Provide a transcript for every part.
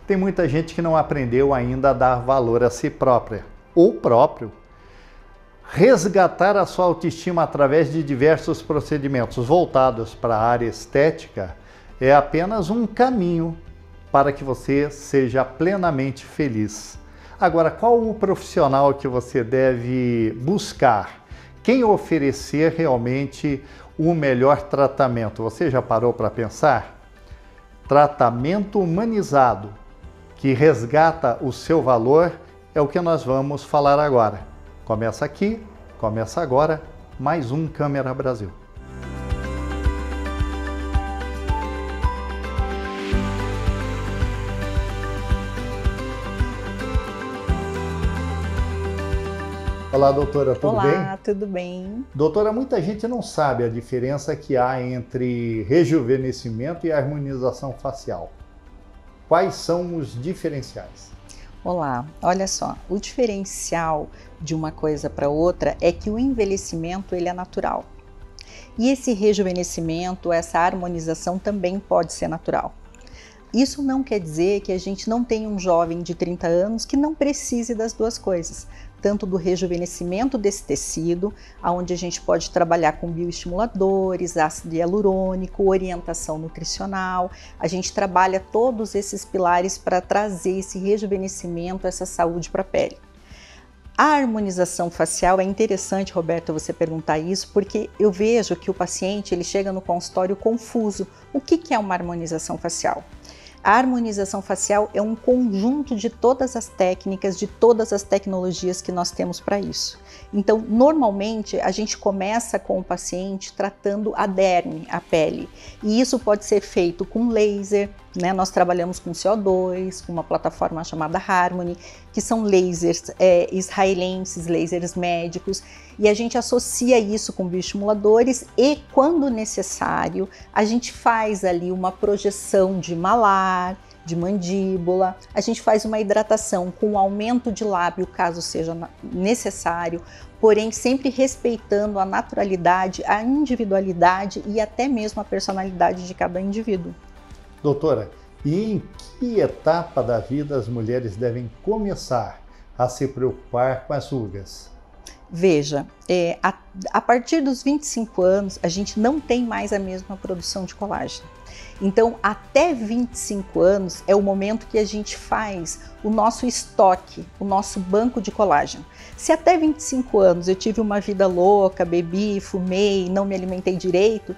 Tem muita gente que não aprendeu ainda a dar valor a si própria ou próprio. Resgatar a sua autoestima através de diversos procedimentos voltados para a área estética é apenas um caminho para que você seja plenamente feliz. Agora, qual o profissional que você deve buscar? Quem oferecer realmente o melhor tratamento? Você já parou para pensar? Tratamento humanizado, que resgata o seu valor, é o que nós vamos falar agora. Começa aqui, começa agora, mais um Câmera Brasil. Olá, doutora, tudo bem? Olá, tudo bem? Doutora, muita gente não sabe a diferença que há entre rejuvenescimento e harmonização facial. Quais são os diferenciais? Olá, olha só, o diferencial de uma coisa para outra é que o envelhecimento ele é natural. E esse rejuvenescimento, essa harmonização também pode ser natural. Isso não quer dizer que a gente não tenha um jovem de 30 anos que não precise das duas coisas, tanto do rejuvenescimento desse tecido, onde a gente pode trabalhar com bioestimuladores, ácido hialurônico, orientação nutricional. A gente trabalha todos esses pilares para trazer esse rejuvenescimento, essa saúde para a pele. A harmonização facial é interessante, Roberto, você perguntar isso, porque eu vejo que o paciente ele chega no consultório confuso. O que é uma harmonização facial? A harmonização facial é um conjunto de todas as técnicas, de todas as tecnologias que nós temos para isso. Então, normalmente, a gente começa com o paciente tratando a derme, a pele. E isso pode ser feito com laser, né? Nós trabalhamos com CO2, com uma plataforma chamada Harmony, que são lasers israelenses, lasers médicos, e a gente associa isso com bioestimuladores e, quando necessário, a gente faz ali uma projeção de malar, de mandíbula, a gente faz uma hidratação com aumento de lábio, caso seja necessário, porém sempre respeitando a naturalidade, a individualidade e até mesmo a personalidade de cada indivíduo. Doutora, e em que etapa da vida as mulheres devem começar a se preocupar com as rugas? Veja, a partir dos 25 anos, a gente não tem mais a mesma produção de colágeno. Então, até 25 anos é o momento que a gente faz o nosso estoque, o nosso banco de colágeno. Se até 25 anos eu tive uma vida louca, bebi, fumei, não me alimentei direito,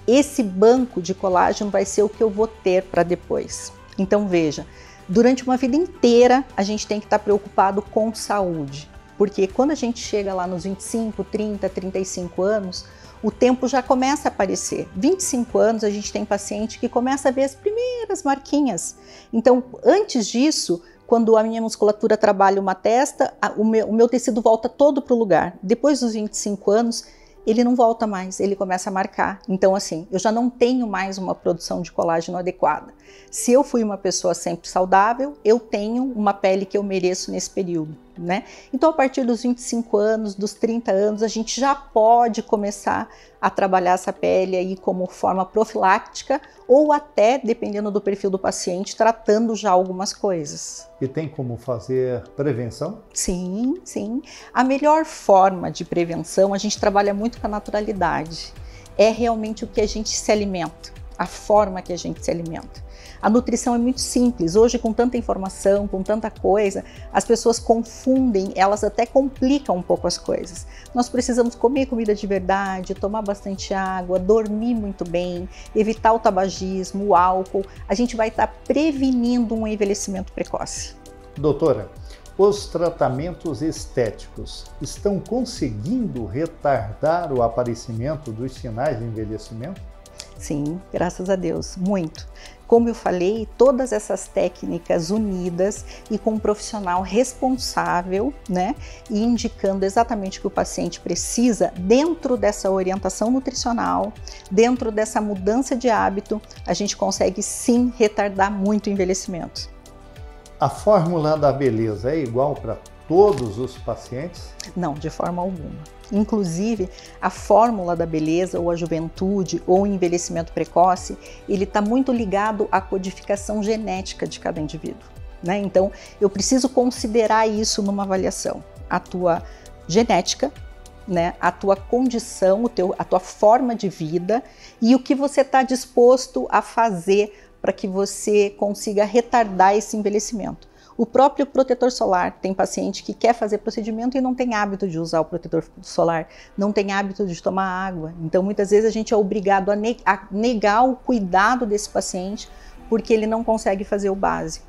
esse banco de colágeno vai ser o que eu vou ter para depois. Então, veja, durante uma vida inteira a gente tem que estar preocupado com saúde. Porque quando a gente chega lá nos 25, 30, 35 anos, o tempo já começa a aparecer. 25 anos a gente tem paciente que começa a ver as primeiras marquinhas. Então, antes disso, quando a minha musculatura trabalha uma testa, o meu tecido volta todo para o lugar. Depois dos 25 anos, ele não volta mais, ele começa a marcar. Então, assim, eu já não tenho mais uma produção de colágeno adequada. Se eu fui uma pessoa sempre saudável, eu tenho uma pele que eu mereço nesse período, né? Então, a partir dos 25 anos, dos 30 anos, a gente já pode começar a trabalhar essa pele aí como forma profilática ou até, dependendo do perfil do paciente, tratando já algumas coisas. E tem como fazer prevenção? Sim, sim. A melhor forma de prevenção, a gente trabalha muito com a naturalidade. É realmente o que a gente se alimenta, a forma que a gente se alimenta. A nutrição é muito simples. Hoje, com tanta informação, com tanta coisa, as pessoas confundem, elas até complicam um pouco as coisas. Nós precisamos comer comida de verdade, tomar bastante água, dormir muito bem, evitar o tabagismo, o álcool. A gente vai estar prevenindo um envelhecimento precoce. Doutora, os tratamentos estéticos estão conseguindo retardar o aparecimento dos sinais de envelhecimento? Sim, graças a Deus, muito. Como eu falei, todas essas técnicas unidas e com um profissional responsável, né, e indicando exatamente o que o paciente precisa dentro dessa orientação nutricional, dentro dessa mudança de hábito, a gente consegue sim retardar muito o envelhecimento. A fórmula da beleza é igual para todos os pacientes? Não, de forma alguma. Inclusive, a fórmula da beleza, ou a juventude, ou o envelhecimento precoce, ele está muito ligado à codificação genética de cada indivíduo, né? Então, eu preciso considerar isso numa avaliação. A tua genética, né? A tua condição, a tua forma de vida e o que você está disposto a fazer para que você consiga retardar esse envelhecimento. O próprio protetor solar, tem paciente que quer fazer procedimento e não tem hábito de usar o protetor solar, não tem hábito de tomar água. Então, muitas vezes a gente é obrigado a negar o cuidado desse paciente porque ele não consegue fazer o básico.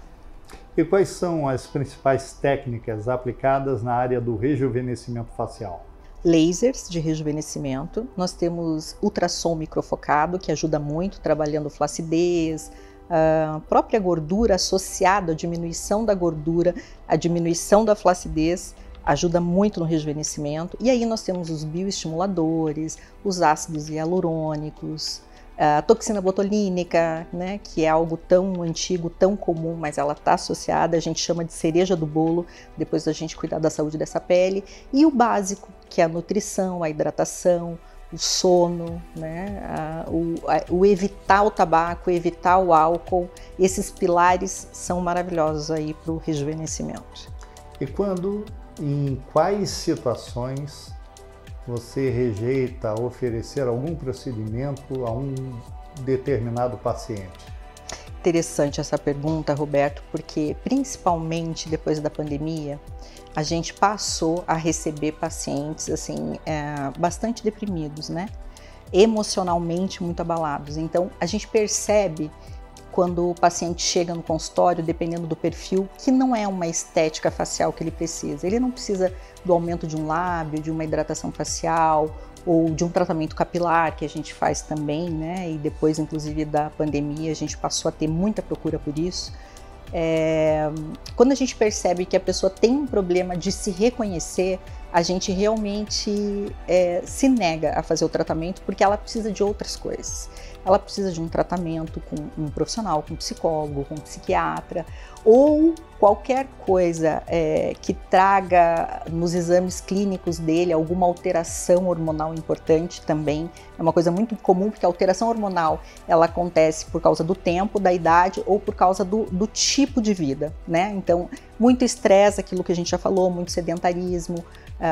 E quais são as principais técnicas aplicadas na área do rejuvenescimento facial? Lasers de rejuvenescimento, nós temos ultrassom microfocado, que ajuda muito trabalhando flacidez, a própria gordura associada à diminuição da gordura, à diminuição da flacidez, ajuda muito no rejuvenescimento. E aí nós temos os bioestimuladores, os ácidos hialurônicos, a toxina botulínica, né, que é algo tão antigo, tão comum, mas ela está associada, a gente chama de cereja do bolo, depois da gente cuidar da saúde dessa pele. E o básico, que é a nutrição, a hidratação, o sono, né, o evitar o tabaco, evitar o álcool. Esses pilares são maravilhosos aí para o rejuvenescimento. E em quais situações você rejeita oferecer algum procedimento a um determinado paciente? Interessante essa pergunta, Roberto, porque principalmente depois da pandemia, a gente passou a receber pacientes assim, bastante deprimidos, né? Emocionalmente muito abalados. Então, a gente percebe quando o paciente chega no consultório, dependendo do perfil, que não é uma estética facial que ele precisa. Ele não precisa do aumento de um lábio, de uma hidratação facial ou de um tratamento capilar que a gente faz também, né? E depois, inclusive, da pandemia, a gente passou a ter muita procura por isso. Quando a gente percebe que a pessoa tem um problema de se reconhecer, a gente realmente se nega a fazer o tratamento porque ela precisa de outras coisas. Ela precisa de um tratamento com um profissional, com um psicólogo, com um psiquiatra, ou qualquer coisa que traga nos exames clínicos dele alguma alteração hormonal importante também. É uma coisa muito comum, porque a alteração hormonal ela acontece por causa do tempo, da idade ou por causa do tipo de vida, né? Então, muito estresse, aquilo que a gente já falou, muito sedentarismo,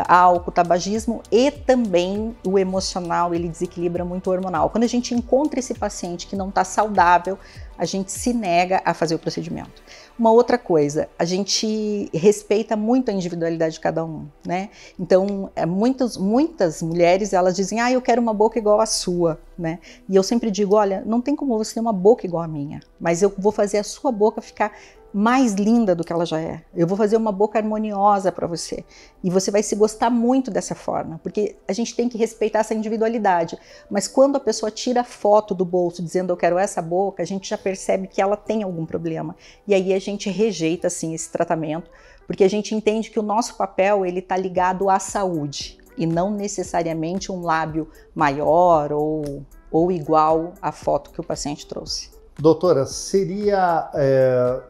álcool, tabagismo e também o emocional, ele desequilibra muito o hormonal. Quando a gente encontra esse paciente que não está saudável, a gente se nega a fazer o procedimento. Uma outra coisa, a gente respeita muito a individualidade de cada um, né? Então, muitas mulheres, elas dizem, eu quero uma boca igual à sua, né? E eu sempre digo, olha, não tem como você ter uma boca igual à minha, mas eu vou fazer a sua boca ficar mais linda do que ela já é. Eu vou fazer uma boca harmoniosa para você. E você vai se gostar muito dessa forma, porque a gente tem que respeitar essa individualidade. Mas quando a pessoa tira a foto do bolso dizendo eu quero essa boca, a gente já percebe que ela tem algum problema. E aí a gente rejeita, assim, esse tratamento, porque a gente entende que o nosso papel, ele está ligado à saúde, e não necessariamente um lábio maior ou igual à foto que o paciente trouxe. Doutora, seria,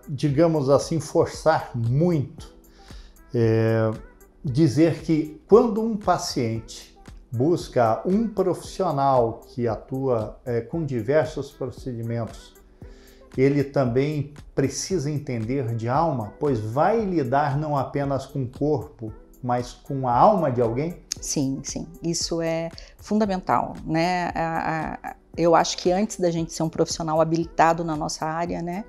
digamos assim, forçar muito dizer que quando um paciente busca um profissional que atua com diversos procedimentos, ele também precisa entender de alma, pois vai lidar não apenas com o corpo, mas com a alma de alguém? Sim, sim, isso é fundamental, né? Eu acho que antes da gente ser um profissional habilitado na nossa área, né?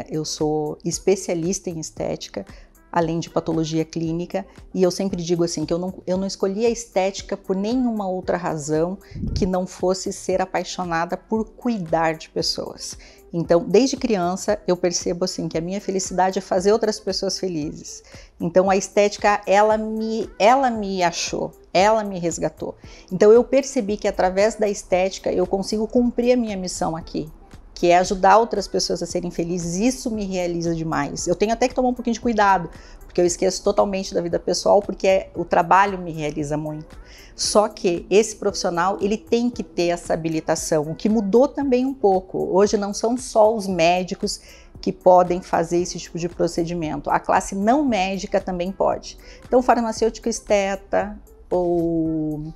Eu sou especialista em estética, além de patologia clínica, e eu sempre digo assim, que eu não escolhi a estética por nenhuma outra razão que não fosse ser apaixonada por cuidar de pessoas. Então, desde criança, eu percebo assim que a minha felicidade é fazer outras pessoas felizes. Então, a estética, ela me achou, ela me resgatou. Então, eu percebi que através da estética eu consigo cumprir a minha missão aqui, que é ajudar outras pessoas a serem felizes. Isso me realiza demais. Eu tenho até que tomar um pouquinho de cuidado, porque eu esqueço totalmente da vida pessoal, porque o trabalho me realiza muito. Só que esse profissional, ele tem que ter essa habilitação, o que mudou também um pouco. Hoje não são só os médicos que podem fazer esse tipo de procedimento. A classe não médica também pode. Então, o farmacêutico esteta, ou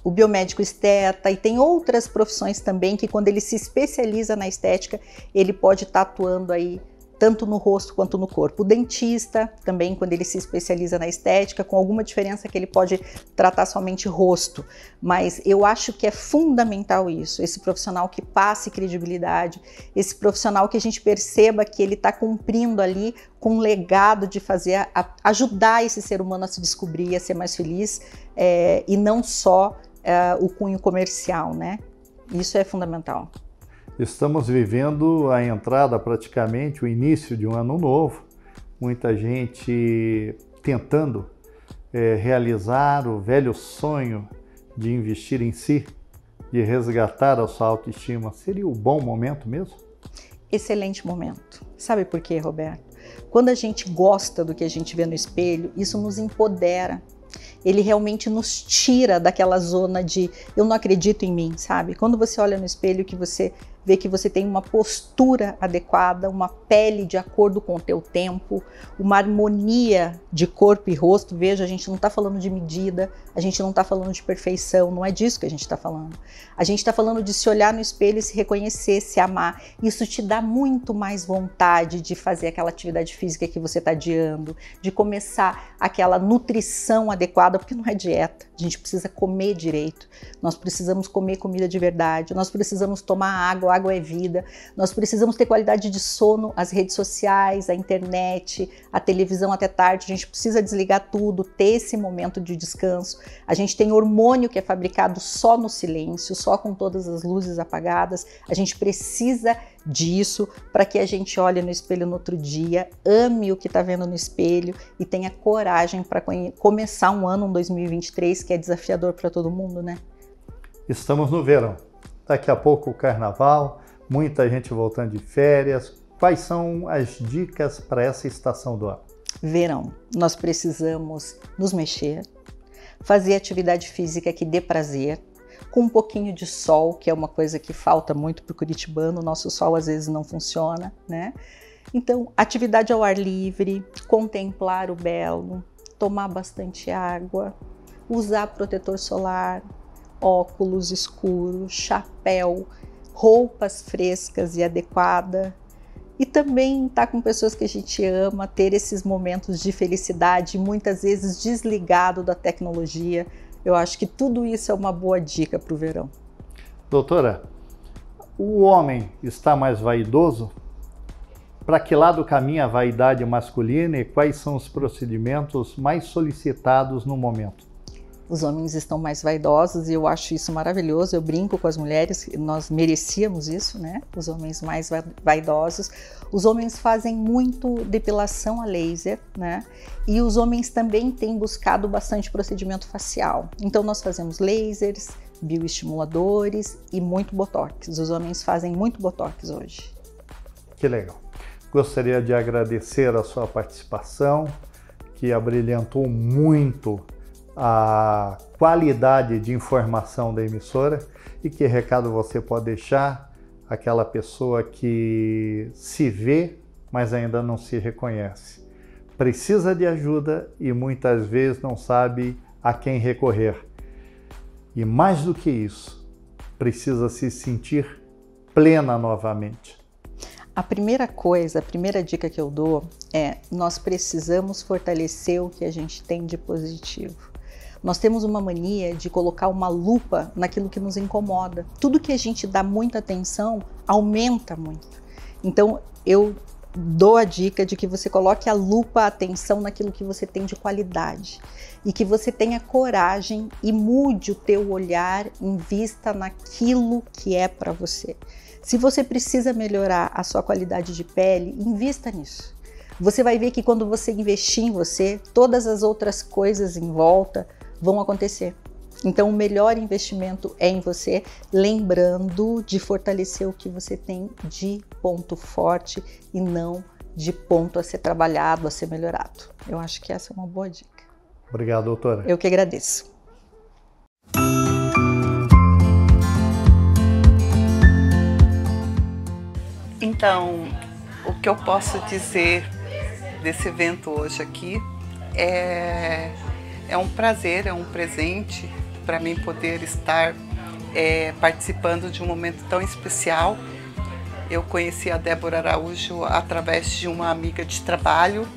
o biomédico esteta, e tem outras profissões também que, quando ele se especializa na estética, ele pode estar atuando aí tanto no rosto quanto no corpo. O dentista também, quando ele se especializa na estética, com alguma diferença que ele pode tratar somente rosto. Mas eu acho que é fundamental isso, esse profissional que passe credibilidade, esse profissional que a gente perceba que ele está cumprindo ali com um legado de fazer, ajudar esse ser humano a se descobrir, a ser mais feliz, e não só o cunho comercial, né? Isso é fundamental. Estamos vivendo a entrada, praticamente, o início de um ano novo. Muita gente tentando realizar o velho sonho de investir em si, de resgatar a sua autoestima. Seria o bom momento mesmo? Excelente momento. Sabe por quê, Roberto? Quando a gente gosta do que a gente vê no espelho, isso nos empodera. Ele realmente nos tira daquela zona de eu não acredito em mim, sabe? Quando você olha no espelho, que você vê que você tem uma postura adequada, uma pele de acordo com o teu tempo, uma harmonia de corpo e rosto. Veja, a gente não está falando de medida, a gente não está falando de perfeição, não é disso que a gente está falando. A gente está falando de se olhar no espelho e se reconhecer, se amar. Isso te dá muito mais vontade de fazer aquela atividade física que você está adiando, de começar aquela nutrição adequada, porque não é dieta, a gente precisa comer direito, nós precisamos comer comida de verdade, nós precisamos tomar água, água é vida, nós precisamos ter qualidade de sono, as redes sociais, a internet, a televisão até tarde, a gente precisa desligar tudo, ter esse momento de descanso. A gente tem hormônio que é fabricado só no silêncio, só com todas as luzes apagadas, a gente precisa disso para que a gente olhe no espelho no outro dia, ame o que está vendo no espelho e tenha coragem para começar um ano, um 2023, que é desafiador para todo mundo, né? Estamos no verão. Daqui a pouco o carnaval, muita gente voltando de férias. Quais são as dicas para essa estação do ano? Verão. Nós precisamos nos mexer, fazer atividade física que dê prazer, com um pouquinho de sol, que é uma coisa que falta muito para o curitibano, o nosso sol às vezes não funciona, né? Então, atividade ao ar livre, contemplar o belo, tomar bastante água, usar protetor solar, óculos escuros, chapéu, roupas frescas e adequadas, e também estar com pessoas que a gente ama, ter esses momentos de felicidade, muitas vezes desligado da tecnologia. Eu acho que tudo isso é uma boa dica para o verão. Doutora, o homem está mais vaidoso? Para que lado caminha a vaidade masculina e quais são os procedimentos mais solicitados no momento? Os homens estão mais vaidosos e eu acho isso maravilhoso. Eu brinco com as mulheres, nós merecíamos isso, né? Os homens mais vaidosos. Os homens fazem muito depilação a laser, né? E os homens também têm buscado bastante procedimento facial. Então nós fazemos lasers, bioestimuladores e muito botox. Os homens fazem muito botox hoje. Que legal. Gostaria de agradecer a sua participação, que abrilhantou muito a qualidade de informação da emissora. E que recado você pode deixar àquela pessoa que se vê, mas ainda não se reconhece? Precisa de ajuda e muitas vezes não sabe a quem recorrer. E mais do que isso, precisa se sentir plena novamente. A primeira dica que eu dou é: nós precisamos fortalecer o que a gente tem de positivo. Nós temos uma mania de colocar uma lupa naquilo que nos incomoda. Tudo que a gente dá muita atenção aumenta muito. Então eu dou a dica de que você coloque a lupa, a atenção naquilo que você tem de qualidade e que você tenha coragem e mude o teu olhar em vista naquilo que é para você. Se você precisa melhorar a sua qualidade de pele, invista nisso. Você vai ver que quando você investir em você, todas as outras coisas em volta vão acontecer. Então o melhor investimento é em você, lembrando de fortalecer o que você tem de ponto forte e não de ponto a ser trabalhado, a ser melhorado. Eu acho que essa é uma boa dica. Obrigado, doutora. Eu que agradeço. Então, o que eu posso dizer desse evento hoje aqui é um prazer, é um presente para mim poder estar participando de um momento tão especial. Eu conheci a Débora Araújo através de uma amiga de trabalho.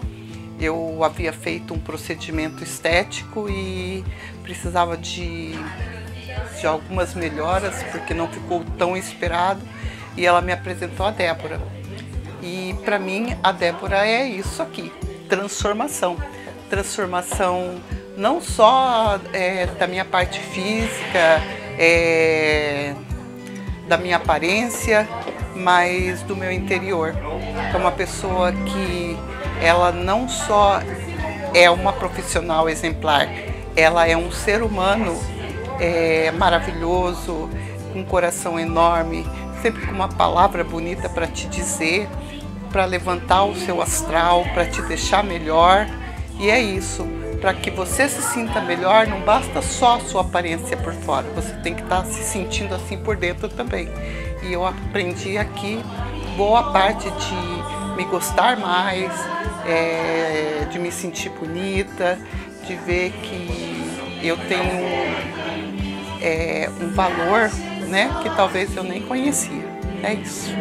Eu havia feito um procedimento estético e precisava de algumas melhoras, porque não ficou tão esperado, e ela me apresentou a Débora. E para mim a Débora é isso aqui, transformação. Transformação não só da minha parte física, da minha aparência, mas do meu interior. É uma pessoa que ela não só é uma profissional exemplar, ela é um ser humano maravilhoso, com um coração enorme, sempre com uma palavra bonita para te dizer, para levantar o seu astral, para te deixar melhor. E é isso, para que você se sinta melhor, não basta só a sua aparência por fora, você tem que estar se sentindo assim por dentro também. E eu aprendi aqui boa parte de me gostar mais, de me sentir bonita, de ver que eu tenho um valor, né, que talvez eu nem conhecia. É isso.